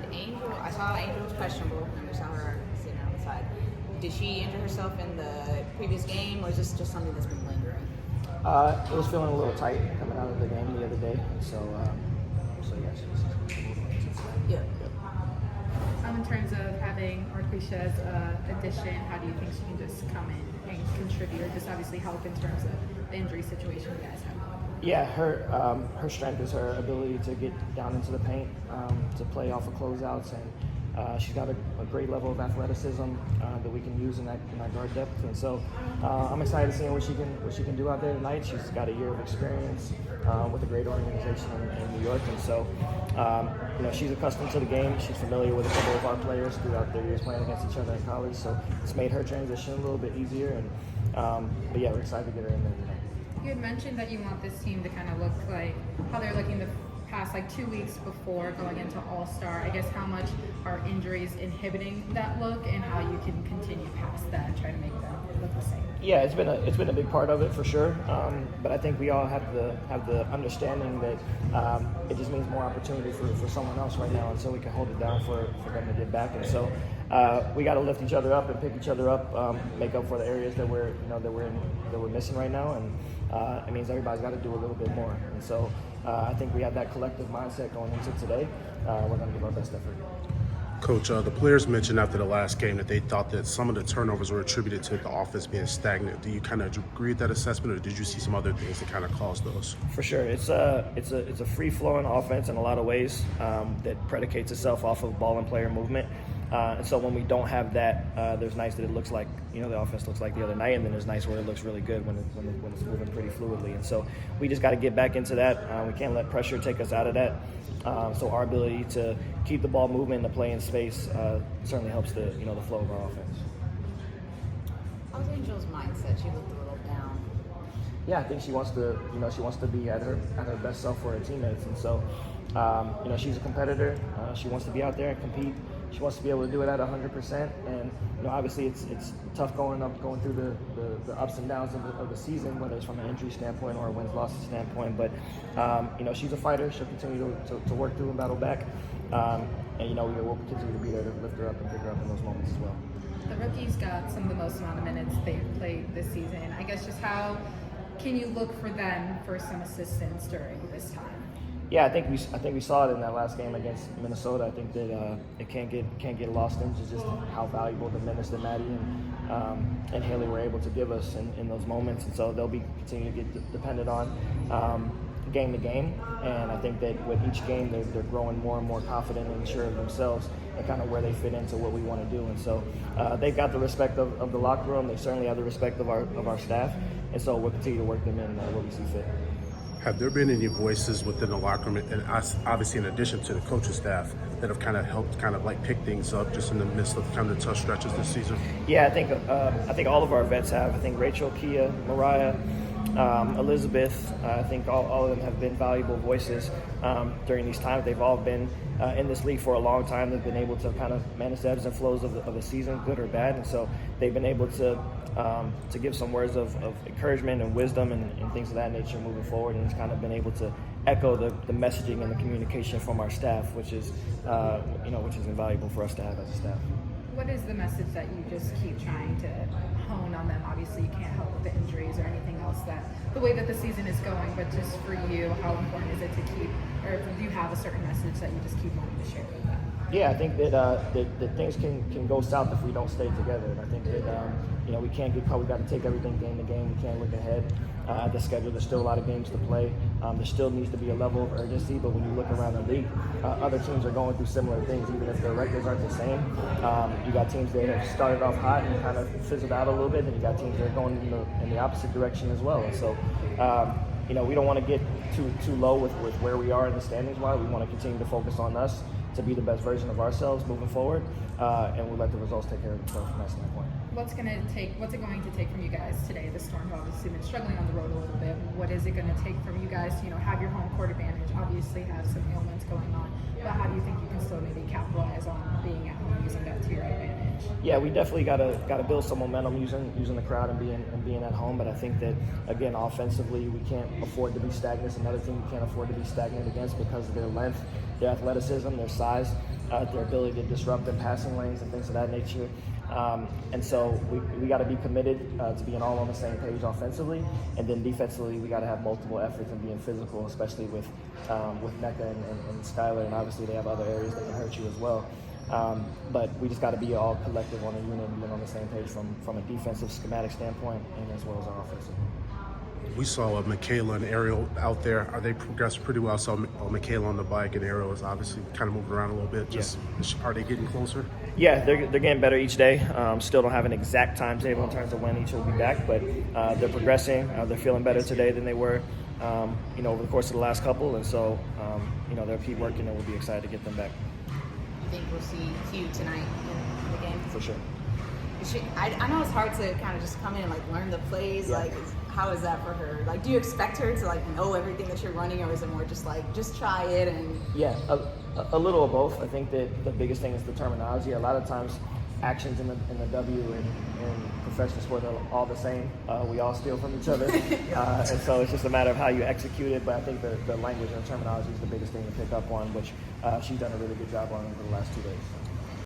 Did Angel? I saw Angel was questionable, and we saw her sitting on the side. Did she injure herself in the previous game, or is this just something that's been lingering? It was feeling a little tight coming out of the game the other day, so yes. Yeah. In terms of having Marquisha as an addition, how do you think she can just come in and contribute, or just obviously help in terms of the injury situation you guys have? Yeah, her strength is her ability to get down into the paint, to play off of closeouts, and she's got a great level of athleticism that we can use in that guard depth. And so I'm excited to see what she can do out there tonight. She's got a year of experience with a great organization in New York, and so she's accustomed to the game. She's familiar with a couple of our players throughout their years playing against each other in college, so it's made her transition a little bit easier. And but yeah, we're excited to get her in there tonight. You had mentioned that you want this team to kind of look like how they're looking the past 2 weeks before going into All-Star. I guess how much are injuries inhibiting that look, and how you can continue past that and try to make them look the same? Yeah, it's been a big part of it for sure. But I think we all have the understanding that it just means more opportunity for someone else right now, and so we can hold it down for them to get back. And so we got to lift each other up and pick each other up, make up for the areas that we're missing right now, and it means everybody's got to do a little bit more. And so I think we have that collective mindset going into today. We're going to give our best effort. Coach, the players mentioned after the last game that they thought that some of the turnovers were attributed to the offense being stagnant. Do you kind of agree with that assessment, or did you see some other things that kind of caused those? For sure, it's a free-flowing offense in a lot of ways that predicates itself off of ball and player movement. And so when we don't have that, there's nights that it looks like the offense looks like the other night, and then there's nights where it looks really good when it's moving pretty fluidly. And so we just got to get back into that. We can't let pressure take us out of that. So our ability to keep the ball moving and to play in space certainly helps the flow of our offense. How's Angel's mindset? She looked a little down. Yeah, I think she wants to be at her best self for her teammates, and so she's a competitor. She wants to be out there and compete. She wants to be able to do it at 100%, and obviously it's tough going through the ups and downs of the season, whether it's from an injury standpoint or a wins-losses standpoint. But she's a fighter. She'll continue to work through and battle back, and we'll continue to be there to lift her up and pick her up in those moments as well. The rookies got some of the most amount of minutes they've played this season. I guess just how can you look for them for some assistance during this time? Yeah, I think we saw it in that last game against Minnesota. I think that it can't get lost into just how valuable the minutes that Maddie and Haley were able to give us in those moments, and so they'll be continuing to get dependent on game to game. And I think that with each game they're growing more and more confident and sure of themselves and kind of where they fit into what we want to do. And so they've got the respect of the locker room. They certainly have the respect of our staff, and so we'll continue to work them in where we see fit. Have there been any voices within the locker room, and obviously in addition to the coaching staff, that have kind of helped pick things up just in the midst of kind of the tough stretches this season? Yeah, I think all of our vets have. I think Rachel, Kia, Mariah, Elizabeth, I think all of them have been valuable voices during these times. They've all been in this league for a long time. They've been able to kind of manage the ebbs and flows of the season, good or bad, and so they've been able to give some words of encouragement and wisdom and things of that nature moving forward, and it's kind of been able to echo the messaging and the communication from our staff, which is invaluable for us to have as a staff. What is the message that you just keep trying to hone on them? Obviously, you can't help with the injuries or anything else the way that the season is going, but just for you, how important is it to keep, or do you have a certain message that you just keep wanting to share with them? Yeah, I think that things can go south if we don't stay together. And I think that we can't get caught. We got to take everything game to game. We can't look ahead at the schedule. There's still a lot of games to play. There still needs to be a level of urgency. But when you look around the league, other teams are going through similar things, even if their records aren't the same. You got teams that have started off hot and kind of fizzled out a little bit, and you got teams that are going in the opposite direction as well. And so. We don't want to get too low with where we are in the standings. Why we want to continue to focus on us to be the best version of ourselves moving forward, and we'll let the results take care of themselves from that standpoint. What's it going to take from you guys today? The Storm have obviously been struggling on the road a little bit. What is it going to take from you guys to have your home court advantage? Obviously, have some ailments going on, but how do you think you can still maybe capitalize on being at home, using that to your advantage? Yeah, we definitely got to build some momentum using the crowd and being at home. But I think that again, offensively, we can't afford to be stagnant. Another team we can't afford to be stagnant against because of their length, their athleticism, their size. their ability to disrupt the passing lanes and things of that nature. And so we got to be committed to being all on the same page offensively, and then defensively we got to have multiple efforts and being physical, especially with Mecca and Skylar, and obviously they have other areas that can hurt you as well. But we just got to be all collective on a unit and being on the same page from a defensive schematic standpoint and as well as our offensive. We saw Michaela and Ariel out there. Are they progressed pretty well? I saw Michaela on the bike, and Ariel is obviously kind of moving around a little bit. Are they getting closer? Yeah, they're getting better each day. Still don't have an exact timetable in terms of when each will be back, but they're progressing. They're feeling better today than they were, over the course of the last couple, and so they'll keep working, and we'll be excited to get them back. You think we'll see Hugh tonight in the game? For sure. I know it's hard to kind of just come in and learn the plays. Yeah. How is that for her? Do you expect her to know everything that you're running, or is it more just try it and? Yeah, a little of both. I think that the biggest thing is the terminology. A lot of times, actions in the W and professional sport are all the same. We all steal from each other, and so it's just a matter of how you execute it. But I think the language and terminology is the biggest thing to pick up on, which she's done a really good job on over the last 2 days.